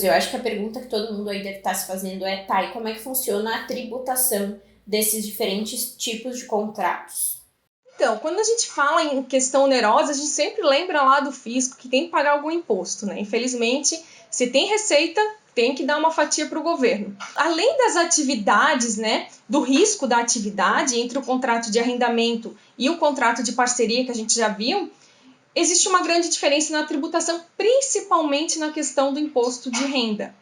Eu acho que a pergunta que todo mundo aí deve estar se fazendo é, tá, e como é que funciona a tributação desses diferentes tipos de contratos? Então, quando a gente fala em questão onerosa, a gente sempre lembra lá do fisco que tem que pagar algum imposto, né? Infelizmente, se tem receita, tem que dar uma fatia para o governo. Além das atividades, né, do risco da atividade entre o contrato de arrendamento e o contrato de parceria que a gente já viu, existe uma grande diferença na tributação, principalmente na questão do imposto de renda.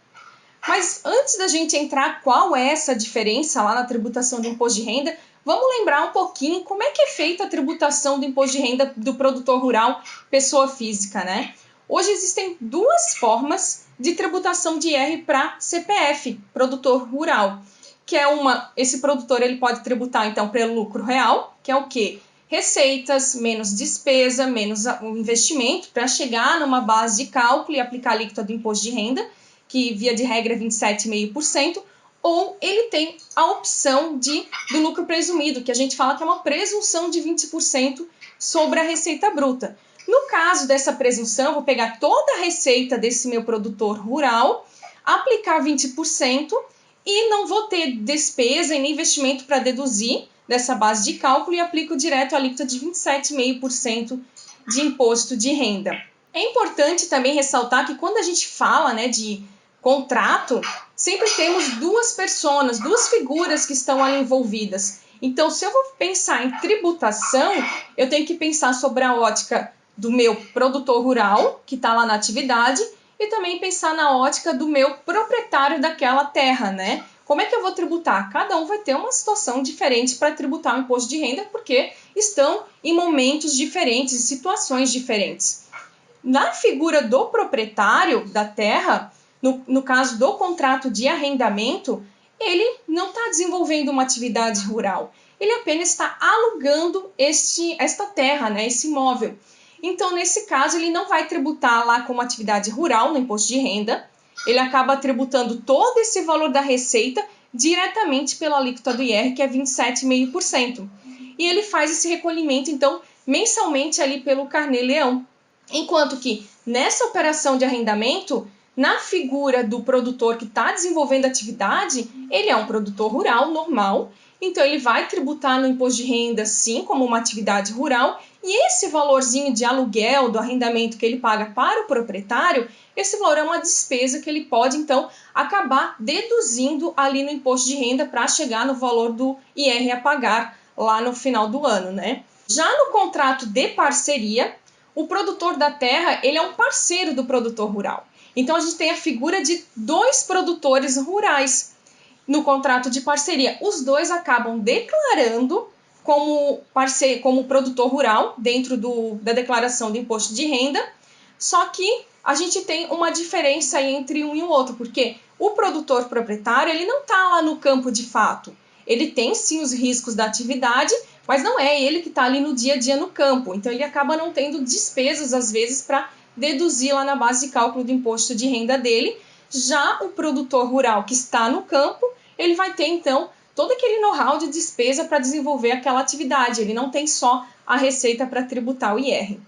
Mas antes da gente entrar qual é essa diferença lá na tributação do imposto de renda, vamos lembrar um pouquinho como é que é feita a tributação do imposto de renda do produtor rural, pessoa física, né? Hoje existem duas formas de tributação de IR para CPF, produtor rural, que é esse produtor ele pode tributar então pelo lucro real, que é o quê? Receitas, menos despesa, menos o investimento, para chegar numa base de cálculo e aplicar a alíquota do imposto de renda, que via de regra é 27,5%, ou ele tem a opção do lucro presumido, que a gente fala que é uma presunção de 20% sobre a receita bruta. No caso dessa presunção, vou pegar toda a receita desse meu produtor rural, aplicar 20% e não vou ter despesa e nem investimento para deduzir dessa base de cálculo e aplico direto a alíquota de 27,5% de imposto de renda. É importante também ressaltar que quando a gente fala, né, de contrato, sempre temos duas personas, duas figuras que estão ali envolvidas. Então, se eu vou pensar em tributação, eu tenho que pensar sobre a ótica do meu produtor rural, que está lá na atividade, e também pensar na ótica do meu proprietário daquela terra, né? Como é que eu vou tributar? Cada um vai ter uma situação diferente para tributar o imposto de renda, porque estão em momentos diferentes, em situações diferentes. Na figura do proprietário da terra, no caso do contrato de arrendamento, ele não está desenvolvendo uma atividade rural. Ele apenas está alugando esta terra, né, esse imóvel. Então, nesse caso, ele não vai tributar lá como atividade rural no imposto de renda. Ele acaba tributando todo esse valor da receita diretamente pela alíquota do IR, que é 27,5%. E ele faz esse recolhimento, então, mensalmente ali pelo Carnê-Leão. Enquanto que nessa operação de arrendamento, na figura do produtor que está desenvolvendo a atividade, ele é um produtor rural normal, então ele vai tributar no imposto de renda sim como uma atividade rural, e esse valorzinho de aluguel do arrendamento que ele paga para o proprietário, esse valor é uma despesa que ele pode então acabar deduzindo ali no imposto de renda para chegar no valor do IR a pagar lá no final do ano, né? Já no contrato de parceria, o produtor da terra, ele é um parceiro do produtor rural. Então, a gente tem a figura de dois produtores rurais no contrato de parceria. Os dois acabam declarando como produtor rural dentro da declaração do imposto de renda, só que a gente tem uma diferença entre um e o outro, porque o produtor proprietário ele não está lá no campo de fato. Ele tem sim os riscos da atividade, mas não é ele que está ali no dia a dia no campo. Então ele acaba não tendo despesas, às vezes, para deduzir lá na base de cálculo do imposto de renda dele. Já o produtor rural que está no campo, ele vai ter, então, todo aquele know-how de despesa para desenvolver aquela atividade. Ele não tem só a receita para tributar o IR.